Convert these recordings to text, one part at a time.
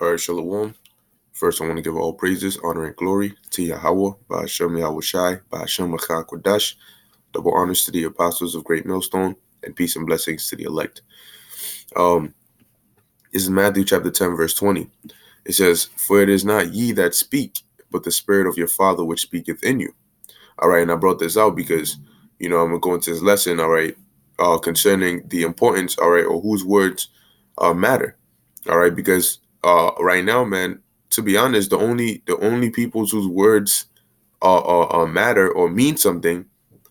All right, Shalom. First, I want to give all praises, honor, and glory to Yahweh, Ba'ashem Yahweh Shai, Ba'ashem Lachak Kodash. Double honors to the apostles of Great Millstone, and peace and blessings to the elect. This is Matthew chapter 10, verse 20. It says, "For it is not ye that speak, but the Spirit of your Father which speaketh in you." All right, and I brought this out because, I'm going to go into this lesson, all right, concerning the importance, all right, or whose words matter. All right, because right now, man, to be honest, the only peoples whose words matter or mean something,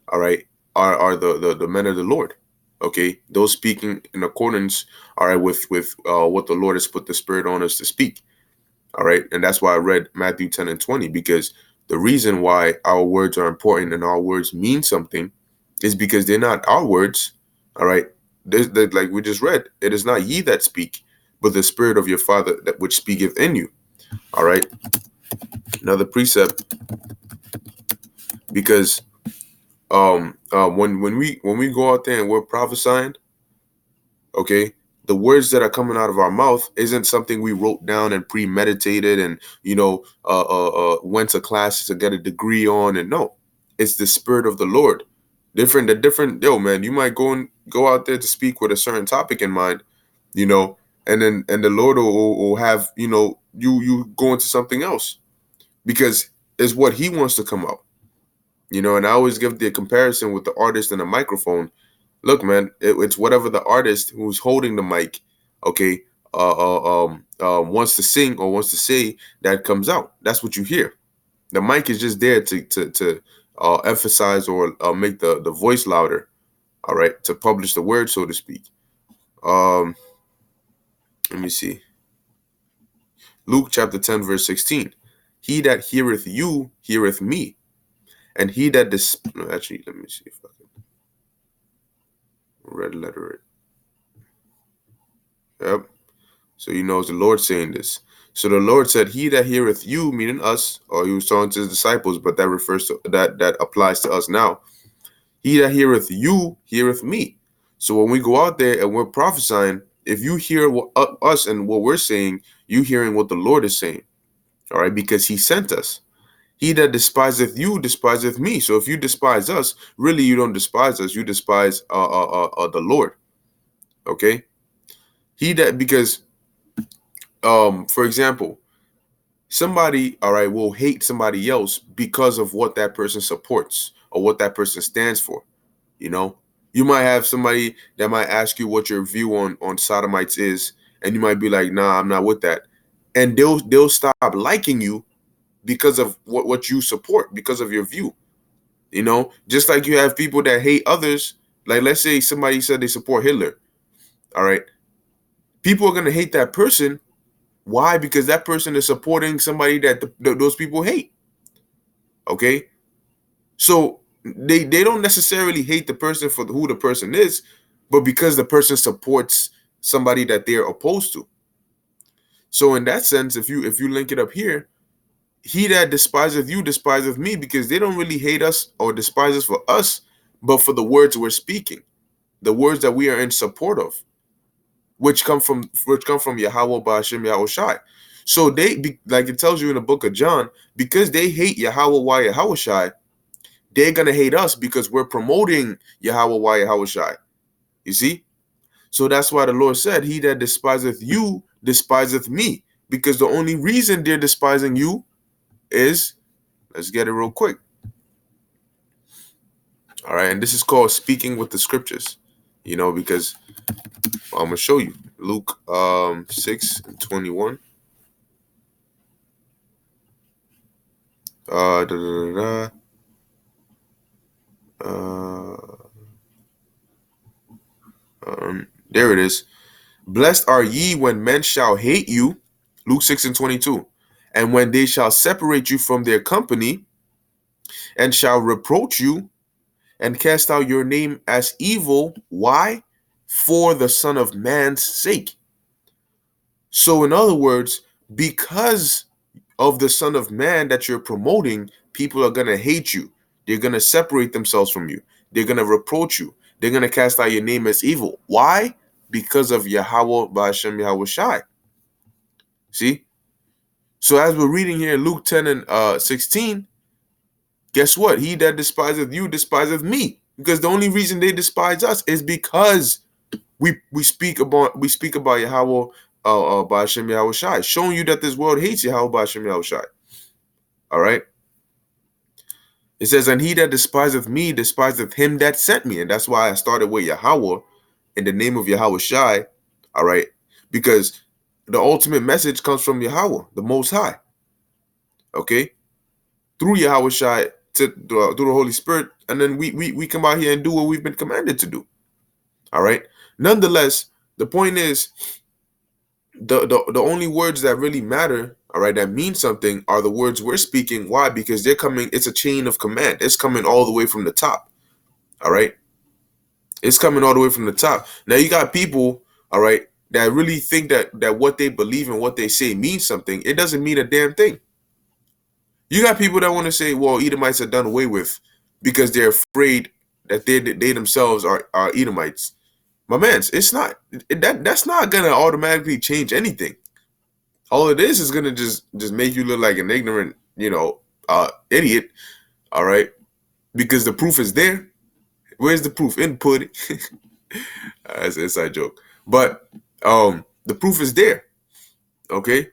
all right, are the men of the Lord. Okay, those speaking in accordance, all right, with what the Lord has put the Spirit on us to speak. All right, and that's why I read Matthew 10 and 20, because the reason why our words are important and our words mean something is because they're not our words. All right, like we just read, it is not ye that speak, but the Spirit of your Father that which speaketh in you. All right, another precept, because when we go out there and we're prophesying, okay, the words that are coming out of our mouth isn't something we wrote down and premeditated and went to classes to get a degree on. And no, it's the Spirit of the Lord. Yo, man, you might go out there to speak with a certain topic in mind, you know and the Lord will have you go into something else, because it's what He wants to come out. And I always give the comparison with the artist and the microphone. Look, man, it's whatever the artist who's holding the mic, okay, wants to sing or wants to say, that comes out. That's what you hear. The mic is just there to emphasize or make the voice louder. All right, to publish the word, so to speak. Um, Let me see. Luke chapter 10, verse 16. He that heareth you heareth me, and he that no, actually, let me see if I can red letter it. Yep. So it's the Lord saying this. So the Lord said, "He that heareth you," meaning us, or He was talking to His disciples, but that refers to that applies to us now. "He that heareth you heareth me." So when we go out there and we're prophesying, if you hear us and what we're saying, you hearing what the Lord is saying. All right, because He sent us. "He that despiseth you despiseth me." So if you despise us, really you don't despise us. You despise the Lord. Okay. Because for example, somebody, all right, will hate somebody else because of what that person supports or what that person stands for. You might have somebody that might ask you what your view on sodomites is, and you might be like, "Nah, I'm not with that," and they'll stop liking you because of what you support, because of your view. Just like you have people that hate others. Like, let's say somebody said they support Hitler. All right, people are gonna hate that person. Why? Because that person is supporting somebody that those people hate. Okay, so they don't necessarily hate the person for who the person is, but because the person supports somebody that they're opposed to. So in that sense, if you link it up here, he that despiseth you despiseth me, because they don't really hate us or despise us for us, but for the words we're speaking, the words that we are in support of, which come from Yahweh Ba'ashem Yahweh Shai. So like it tells you in the book of John, because they hate Yahweh Yahweh Shai, they're gonna hate us because we're promoting Yahweh Yahweh Shai. You see? So that's why the Lord said, "He that despiseth you despiseth me," because the only reason they're despising you is, let's get it real quick. All right, and this is called speaking with the scriptures. Because I'm gonna show you Luke 6:21. Da, da, da, da. There it is. "Blessed are ye when men shall hate you," Luke 6:22, "and when they shall separate you from their company, and shall reproach you, and cast out your name as evil." Why? "For the Son of Man's sake." So in other words, because of the Son of Man that you're promoting, people are going to hate you. They're going to separate themselves from you. They're going to reproach you. They're going to cast out your name as evil. Why? Because of Yahweh Ba'ashem Yahweh Shai. See? So as we're reading here, Luke 10 and 16, guess what? He that despiseth you despiseth me. Because the only reason they despise us is because we speak about Yahweh by Hashem Yahweh Shai, showing you that this world hates Yahweh by Hashem Yahweh Shai. All right. It says, and he that despiseth me despiseth him that sent me. And that's why I started with Yahweh in the name of Yahweh Shai. All right. Because the ultimate message comes from Yahweh, the Most High. Okay. Through Yahweh Shai through the Holy Spirit. And then we come out here and do what we've been commanded to do. All right. Nonetheless, the point is, the only words that really matter, all right, that mean something are the words we're speaking. Why? Because they're coming, it's a chain of command. It's coming all the way from the top. All right. It's coming all the way from the top. Now you got people, all right, that really think that what they believe and what they say means something. It doesn't mean a damn thing. You got people that want to say, well, Edomites are done away with because they're afraid that they themselves are Edomites. My mans, it's not that's not gonna automatically change anything. All it is gonna just make you look like an ignorant, idiot. All right, because the proof is there. Where's the proof? Input. That's an inside joke, but the proof is there. Okay.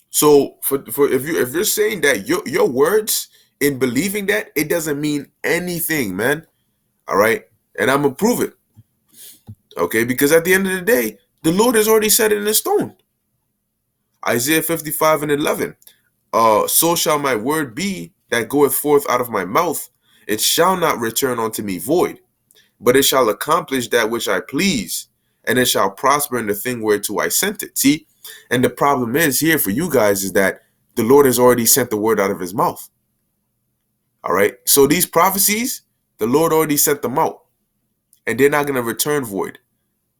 So for if you're saying that your words in believing that, it doesn't mean anything, man. All right, and I'm gonna prove it. Okay, because at the end of the day, the Lord has already set it in stone. Isaiah 55:11. So shall my word be that goeth forth out of my mouth. It shall not return unto me void, but it shall accomplish that which I please, and it shall prosper in the thing whereto I sent it. See? And the problem is here for you guys is that the Lord has already sent the word out of his mouth. All right. So these prophecies, the Lord already sent them out, and they're not going to return void.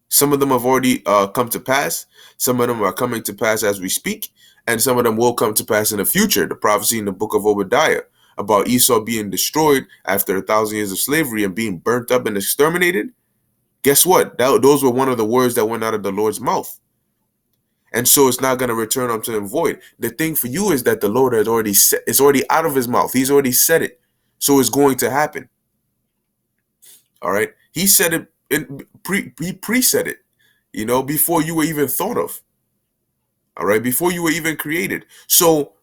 Some of them have already come to pass. Some of them are coming to pass as we speak, and some of them will come to pass in the future. The prophecy in the book of Obadiah about Esau being destroyed after 1,000 years of slavery and being burnt up and exterminated. Guess what? Those were one of the words that went out of the Lord's mouth. And so it's not going to return unto him void. The thing for you is that the Lord has already said, it's already out of his mouth. He's already said it. So it's going to happen. All right. He said it, he pre-said it, before you were even thought of. All right. Before you were even created. So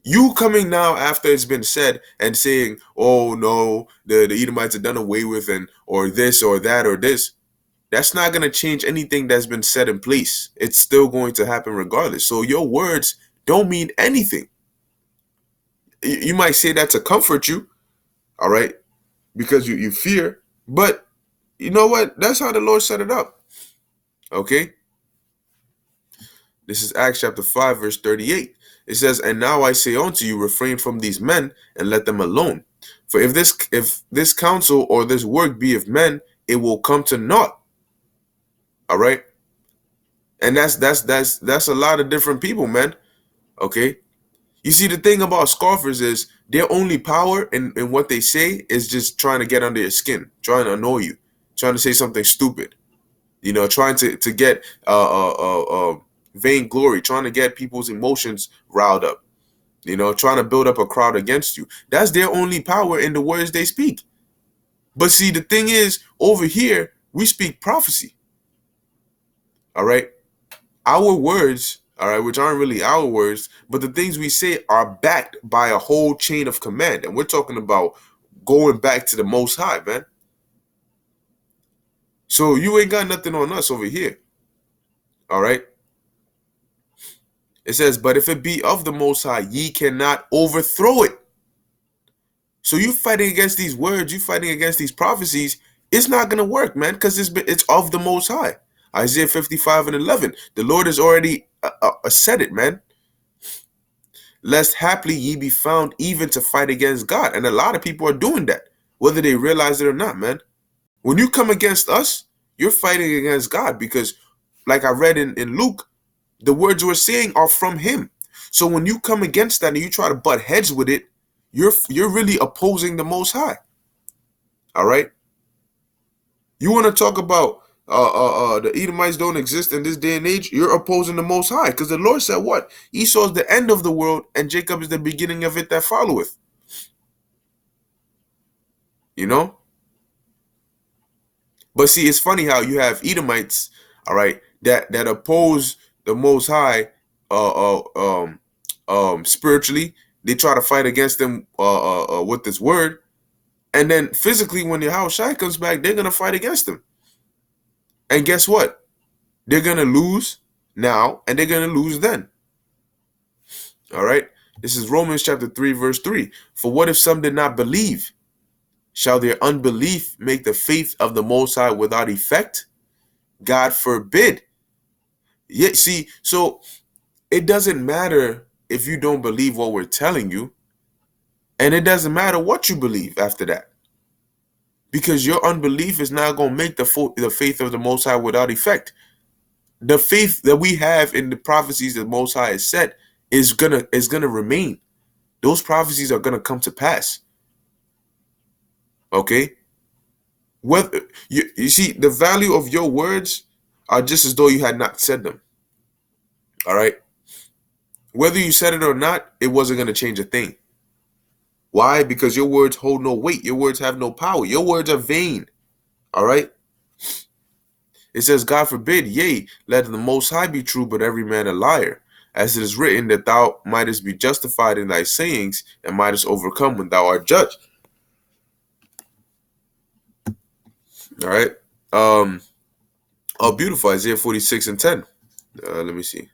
you coming now after it's been said and saying, oh no, the Edomites are done away with, and or this or that or this. That's not going to change anything that's been set in place. It's still going to happen regardless. So your words don't mean anything. You might say that to comfort you, all right, because you fear. But you know what? That's how the Lord set it up. Okay? This is Acts chapter 5, verse 38. It says, and now I say unto you, refrain from these men and let them alone. For if this counsel or this work be of men, it will come to naught. All right. And that's a lot of different people, man. Okay. You see, the thing about scoffers is their only power in what they say is just trying to get under your skin, trying to annoy you, trying to say something stupid, trying to get vainglory, trying to get people's emotions riled up, trying to build up a crowd against you. That's their only power in the words they speak. But see, the thing is, over here, we speak prophecy. All right. Our words, all right, which aren't really our words, but the things we say are backed by a whole chain of command. And we're talking about going back to the Most High, man. So you ain't got nothing on us over here. All right. It says, but if it be of the Most High, ye cannot overthrow it. So you fighting against these words, you fighting against these prophecies, it's not going to work, man, because it's of the Most High. Isaiah 55:11. The Lord has already said it, man. Lest haply ye be found even to fight against God. And a lot of people are doing that, whether they realize it or not, man. When you come against us, you're fighting against God because, like I read in Luke, the words we're saying are from him. So when you come against that and you try to butt heads with it, you're really opposing the Most High. All right? You want to talk about the Edomites don't exist in this day and age, you're opposing the Most High, because the Lord said what? Esau is the end of the world, and Jacob is the beginning of it that followeth. You know. But see, it's funny how you have Edomites, all right, that oppose the Most High, spiritually. They try to fight against them, with this word, and then physically, when Yahweh Shai comes back, they're gonna fight against him. And guess what? They're gonna lose now, and they're gonna lose then. All right. This is Romans chapter 3, verse 3. For what if some did not believe? Shall their unbelief make the faith of the Most High without effect? God forbid. Yeah, see, so it doesn't matter if you don't believe what we're telling you, and it doesn't matter what you believe after that, because your unbelief is not going to make the faith of the Most High without effect. The faith that we have in the prophecies that the Most High has set is gonna remain. Those prophecies are gonna come to pass. Okay. Whether you see, the value of your words are just as though you had not said them. All right. Whether you said it or not, it wasn't going to change a thing. Why? Because your words hold no weight. Your words have no power. Your words are vain. All right. It says, God forbid, yea, let the Most High be true, but every man a liar. As it is written, that thou mightest be justified in thy sayings, and mightest overcome when thou art judged. All right. Oh, beautiful. Isaiah 46 and 10. Let me see.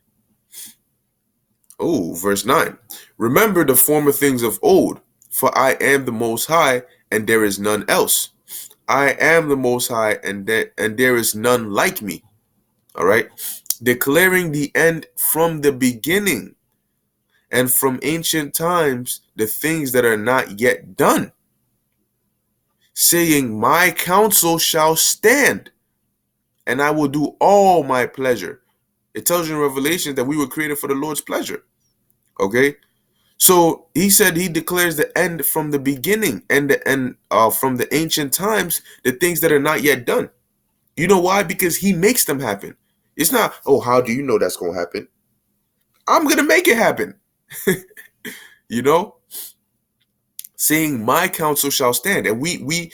Oh, verse 9. Remember the former things of old, for I am the Most High, and there is none else. I am the Most High, and there is none like me. All right. Declaring the end from the beginning, and from ancient times the things that are not yet done. Saying, my counsel shall stand, and I will do all my pleasure. It tells you in Revelation that we were created for the Lord's pleasure. Okay. So he said he declares the end from the beginning, and from the ancient times, the things that are not yet done. You know why? Because he makes them happen. It's not, oh, how do you know that's going to happen? I'm going to make it happen. You know, saying my counsel shall stand. And we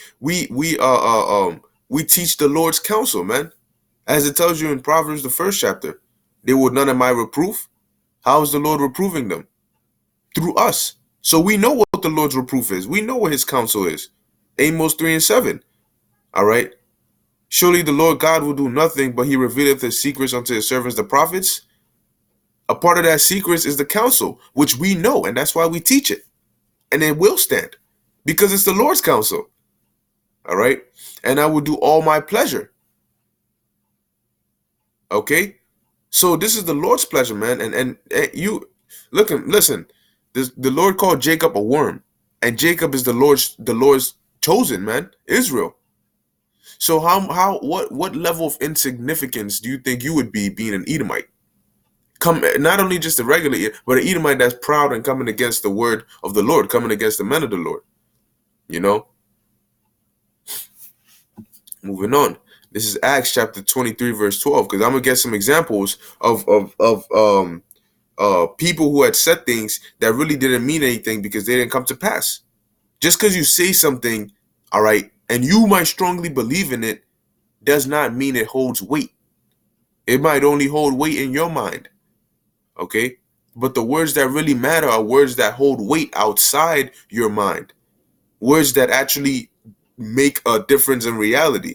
teach the Lord's counsel, man. As it tells you in Proverbs, the 1st chapter, they would none of my reproof. How is the Lord reproving them? Through us. So we know what the Lord's reproof is. We know what his counsel is. Amos 3 and 7. All right. Surely the Lord God will do nothing, but he revealeth his secrets unto his servants, the prophets. A part of that secrets is the counsel, which we know, and that's why we teach it. And it will stand, because it's the Lord's counsel. All right. And I will do all my pleasure. Okay. So this is the Lord's pleasure, man. And you listen. The Lord called Jacob a worm, and Jacob is the Lord's chosen, man, Israel. So what level of insignificance do you think you would be being an Edomite? Come, not only just a regular, but an Edomite that's proud and coming against the word of the Lord, coming against the men of the Lord. You know. Moving on. This is Acts chapter 23, verse 12, because I'm gonna get some examples of people who had said things that really didn't mean anything because they didn't come to pass. Just because you say something, all right, and you might strongly believe in it, does not mean it holds weight. It might only hold weight in your mind, okay? But the words that really matter are words that hold weight outside your mind, words that actually make a difference in reality.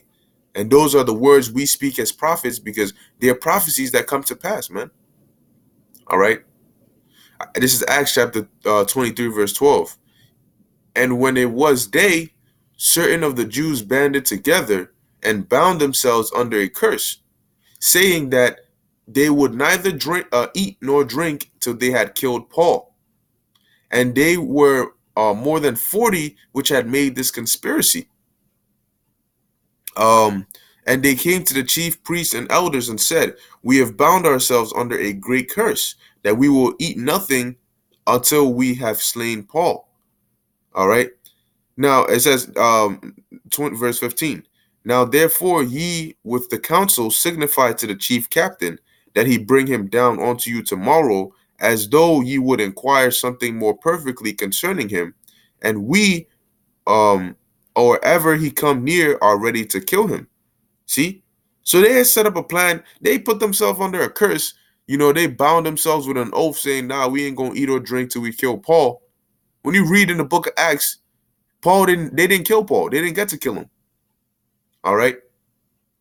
And those are the words we speak as prophets, because they're prophecies that come to pass, man. All right? This is Acts chapter 23, verse 12. And when it was day, certain of the Jews banded together and bound themselves under a curse, saying that they would neither eat nor drink till they had killed Paul. And they were more than 40 which had made this conspiracy. And they came to the chief priests and elders and said, we have bound ourselves under a great curse, that we will eat nothing until we have slain Paul. All right. Now it says, verse 15. Now therefore ye with the counsel signify to the chief captain that he bring him down unto you tomorrow, as though ye would inquire something more perfectly concerning him, and we, or ever he come near, are ready to kill him. See? So they had set up a plan. They put themselves under a curse. They bound themselves with an oath saying, nah, we ain't gonna eat or drink till we kill Paul. When you read in the book of Acts, they didn't kill Paul. They didn't get to kill him. All right.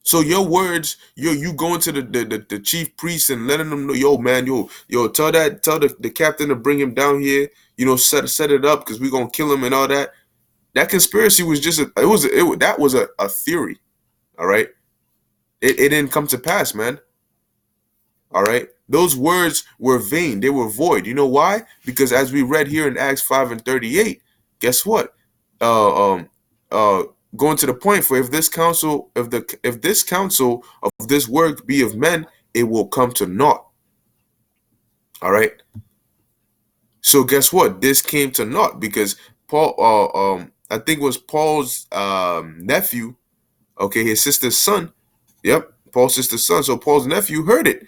So your words, you going to the chief priest and letting them know, yo, man, tell the captain to bring him down here, set it up because we're gonna kill him and all that. That conspiracy was just that was a theory. All right. It didn't come to pass, man. All right. Those words were vain. They were void. You know why? Because as we read here in Acts 5 and 38, guess what? Uh, um, uh, Going to the point, for if this counsel of this work be of men, it will come to naught. All right. So guess what? This came to naught because Paul, I think it was Paul's nephew. Okay, his sister's son. Yep, Paul's sister's son. So Paul's nephew heard it.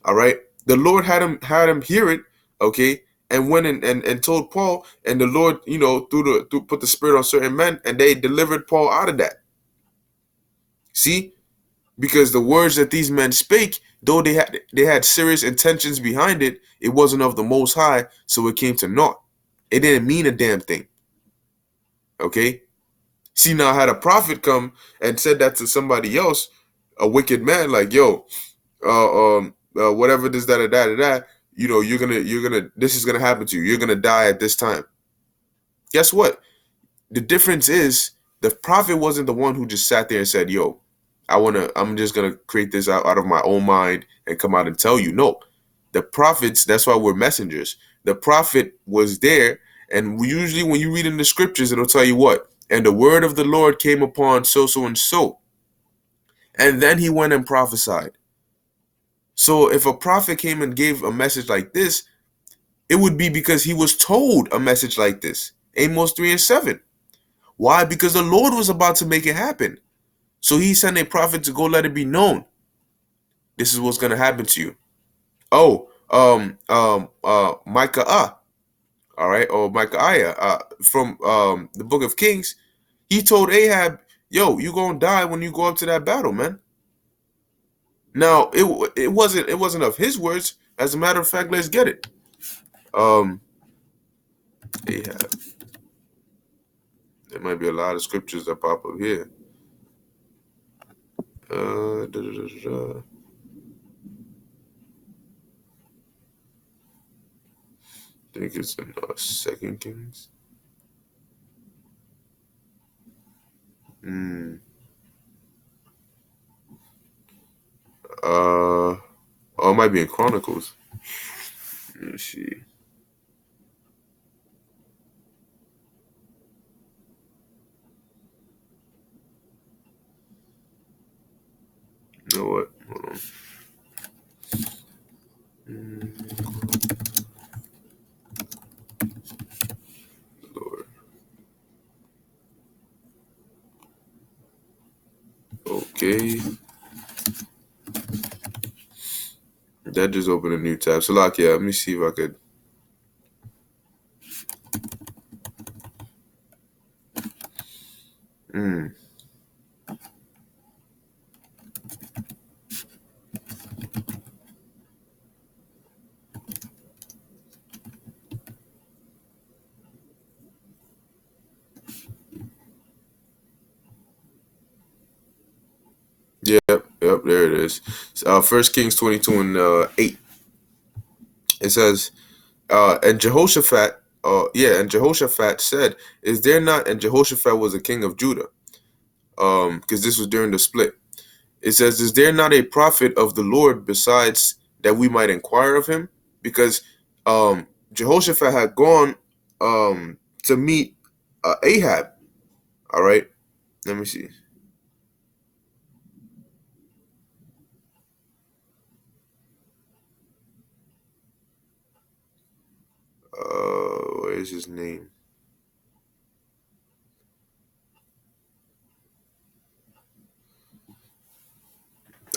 All right. The Lord had him hear it, okay, and went and told Paul, and the Lord, through put the spirit on certain men, and they delivered Paul out of that. See? Because the words that these men spake, though they had serious intentions behind it, it wasn't of the most high, so it came to naught. It didn't mean a damn thing. Okay? See, now had a prophet come and said that to somebody else, a wicked man, like, yo, whatever this, that, this is gonna happen to you. You're gonna die at this time. Guess what? The difference is the prophet wasn't the one who just sat there and said, yo, I'm just gonna create this out of my own mind and come out and tell you. No, the prophets, that's why we're messengers. The prophet was there, and usually when you read in the scriptures, it'll tell you what, and the word of the Lord came upon so and so, and then he went and prophesied. So if a prophet came and gave a message like this, it would be because he was told a message like this. Amos 3 and 7. Why? Because the Lord was about to make it happen. So he sent a prophet to go let it be known. This is what's going to happen to you. Oh, Micaiah, all right, or Micaiah, from the book of Kings, he told Ahab, yo, you going to die when you go up to that battle, man. Now, it wasn't of his words. As a matter of fact, let's get it. Ahab. There might be a lot of scriptures that pop up here. I think it's in Second Kings. Oh, it might be in Chronicles. Let's see. You know what? Hold on. Lord. Okay. That just opened a new tab. So, like, yeah, let me see if I could. Yep, there it is. 1 Kings 22 and 8. It says, and Jehoshaphat, and Jehoshaphat said, is there not, and Jehoshaphat was a king of Judah, because this was during the split. It says, is there not a prophet of the Lord besides that we might inquire of him? Because Jehoshaphat had gone to meet Ahab. All right, let me see. What is his name?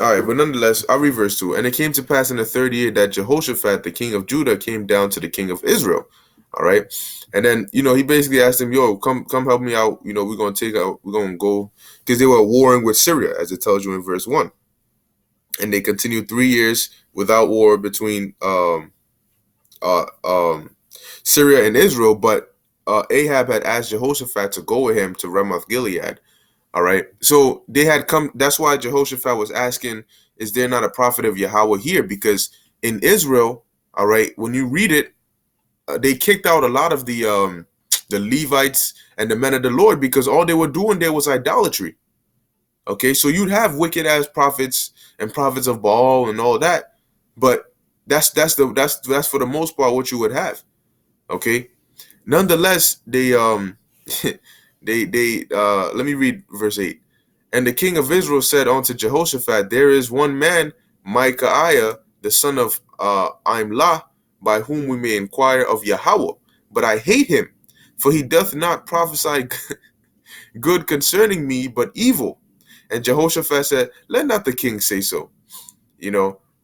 All right, but nonetheless, I'll reverse to it. And it came to pass in the third year that Jehoshaphat, the king of Judah, came down to the king of Israel. All right. And then, he basically asked him, yo, come help me out. We're going to go, because they were warring with Syria, as it tells you in verse 1. And they continued 3 years without war between Syria and Israel. But Ahab had asked Jehoshaphat to go with him to Ramoth Gilead. All right. So they had come. That's why Jehoshaphat was asking, is there not a prophet of Yahweh here? Because in Israel, all right, when you read it, they kicked out a lot of the Levites and the men of the Lord, because all they were doing there was idolatry. Okay, so you'd have wicked ass prophets and prophets of Baal and all that, but that's for the most part what you would have. Okay, nonetheless, they let me read verse 8. And the king of Israel said unto Jehoshaphat, there is one man, Micaiah, the son of Imlah, by whom we may inquire of Yahweh, but I hate him, for he doth not prophesy good concerning me, but evil. And Jehoshaphat said, let not the king say so.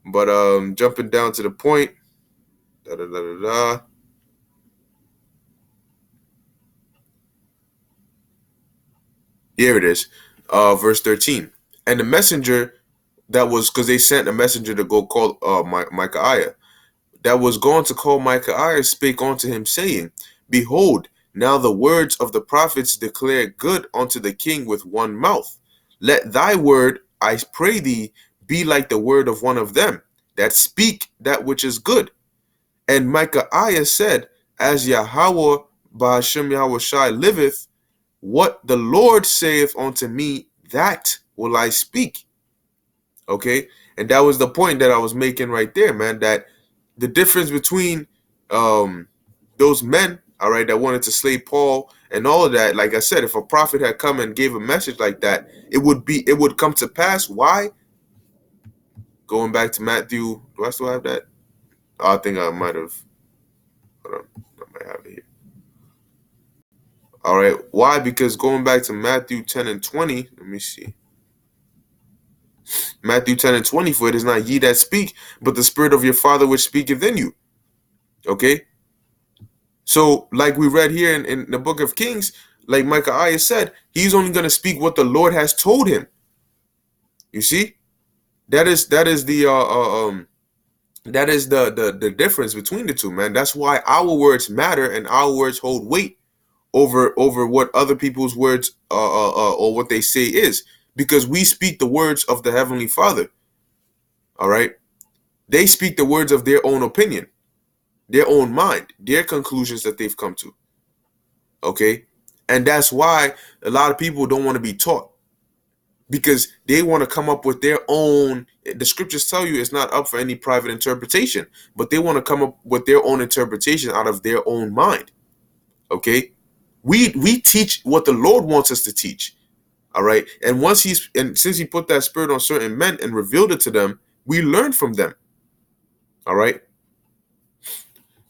But jumping down to the point, here it is, verse 13. And the messenger that was, because they sent a messenger to go call Micaiah, that was going to call Micaiah, spake unto him, saying, behold, now the words of the prophets declare good unto the king with one mouth. Let thy word, I pray thee, be like the word of one of them, that speak that which is good. And Micaiah said, as Yahweh Ba'ashem Yahushai liveth, what the Lord saith unto me, that will I speak. Okay, and that was the point that I was making right there, man, that the difference between those men, all right, that wanted to slay Paul and all of that, like I said, if a prophet had come and gave a message like that, it would come to pass. Why? Going back to Matthew, do I still have that? I think I might have. Hold on, I might have it here. All right, why? Because going back to Matthew 10 and 20, let me see. Matthew 10 and 20, for it is not ye that speak, but the spirit of your Father which speaketh in you. Okay? So, like we read here in the book of Kings, like Micaiah said, he's only going to speak what the Lord has told him. You see? That is the difference between the two, man. That's why our words matter and our words hold weight over what other people's words or what they say is, because we speak the words of the Heavenly Father. All right? They speak the words of their own opinion, their own mind, their conclusions that they've come to. Okay? And that's why a lot of people don't want to be taught, because they want to come up with their own. The scriptures tell you it's not up for any private interpretation, but they want to come up with their own interpretation out of their own mind. Okay? We teach what the Lord wants us to teach. All right? And since he put that spirit on certain men and revealed it to them, we learn from them. All right?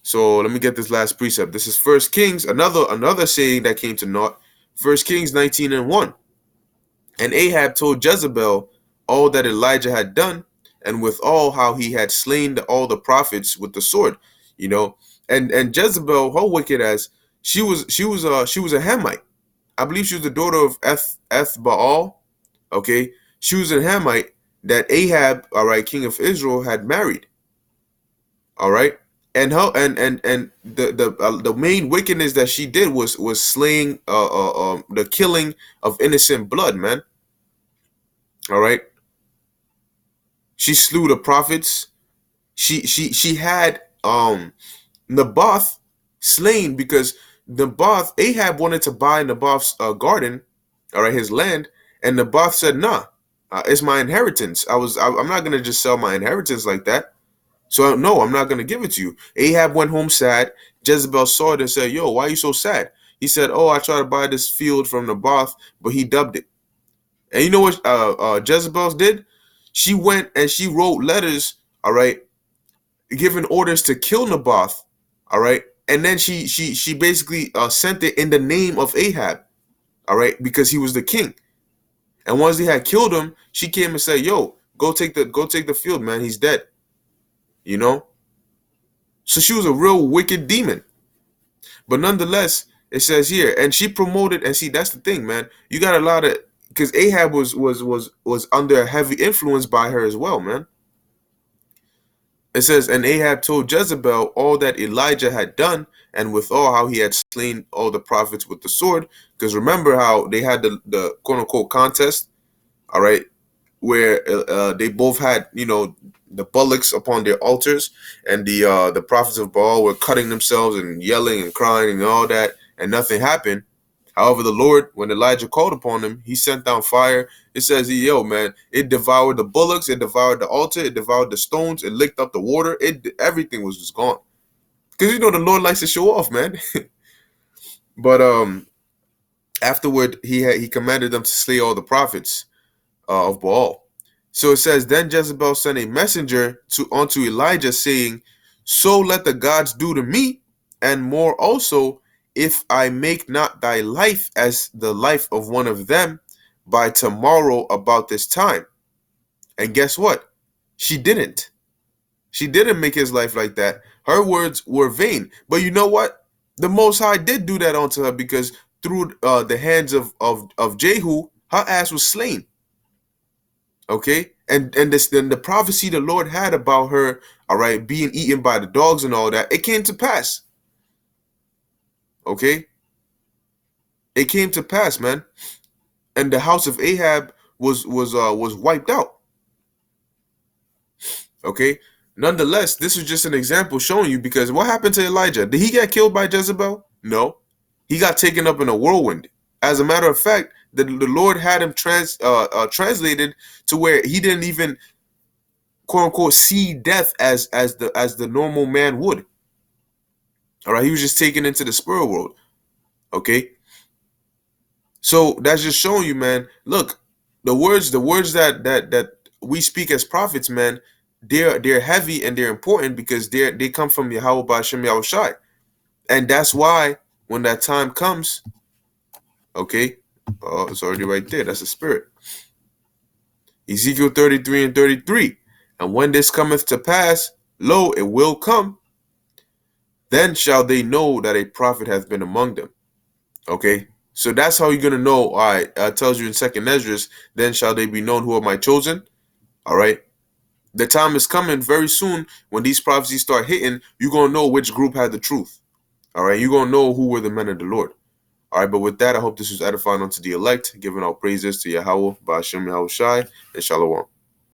So let me get this last precept. This is 1 Kings, another saying that came to naught. 1 Kings 19 and 1. And Ahab told Jezebel all that Elijah had done, and withal how he had slain all the prophets with the sword. And Jezebel, how wicked as she was a Hamite. I believe she was the daughter of Ethbaal. Okay, she was a Hamite that Ahab, all right, king of Israel, had married. All right. And the main wickedness that she did was slaying the killing of innocent blood, man. All right. She slew the prophets. She had Naboth slain, because Ahab wanted to buy Naboth's garden, all right, his land, and Naboth said, nah, it's my inheritance. I'm not gonna just sell my inheritance like that. So, no, I'm not going to give it to you. Ahab went home sad. Jezebel saw it and said, yo, why are you so sad? He said, oh, I tried to buy this field from Naboth, but he dubbed it. And you know what Jezebel did? She went and she wrote letters, all right, giving orders to kill Naboth, all right? And then she basically sent it in the name of Ahab, all right, because he was the king. And once they had killed him, she came and said, yo, go take the field, man. He's dead. You know? So she was a real wicked demon. But nonetheless, it says here, and she promoted, and see, that's the thing, man. You got a lot of, because Ahab was under a heavy influence by her as well, man. It says, and Ahab told Jezebel all that Elijah had done, and withal how he had slain all the prophets with the sword. Because remember how they had the quote unquote contest, all right, where they both had, the bullocks upon their altars, and the prophets of Baal were cutting themselves and yelling and crying and all that, and nothing happened. However, the Lord, when Elijah called upon him, he sent down fire. It says, yo, man, it devoured the bullocks, it devoured the altar, it devoured the stones, it licked up the water. Everything was just gone. Because the Lord likes to show off, man. But afterward, he commanded them to slay all the prophets of Baal. So it says, then Jezebel sent a messenger unto Elijah, saying, so let the gods do to me, and more also, if I make not thy life as the life of one of them by tomorrow about this time. And guess what? She didn't. She didn't make his life like that. Her words were vain. But you know what? The Most High did do that unto her, because through the hands of Jehu, her ass was slain. Okay, and then the prophecy the Lord had about her, all right, being eaten by the dogs and all that, it came to pass. Okay, it came to pass, man, and the house of Ahab was wiped out. Okay, nonetheless, this is just an example showing you, because what happened to Elijah? Did he get killed by Jezebel? No, he got taken up in a whirlwind. As a matter of fact, the Lord had him translated to where he didn't even, quote unquote, see death as the normal man would. All right, he was just taken into the spirit world. Okay, so that's just showing you, man. Look, the words that we speak as prophets, man, they're heavy and they're important, because they come from Yahweh Ba'Shem Yahushai, and that's why when that time comes, okay, it's already right there. That's the spirit. Ezekiel 33:33, and when this cometh to pass, lo, it will come. Then shall they know that a prophet hath been among them. Okay, so that's how you're gonna know. All right, tells you in Second Esdras, then shall they be known who are my chosen. All right, the time is coming very soon when these prophecies start hitting. You're gonna know which group had the truth. All right, you're gonna know who were the men of the Lord. All right, but with that, I hope this was edifying unto the elect, giving our praises to Yahweh, Ba'Shem Yahushai, and Shalom.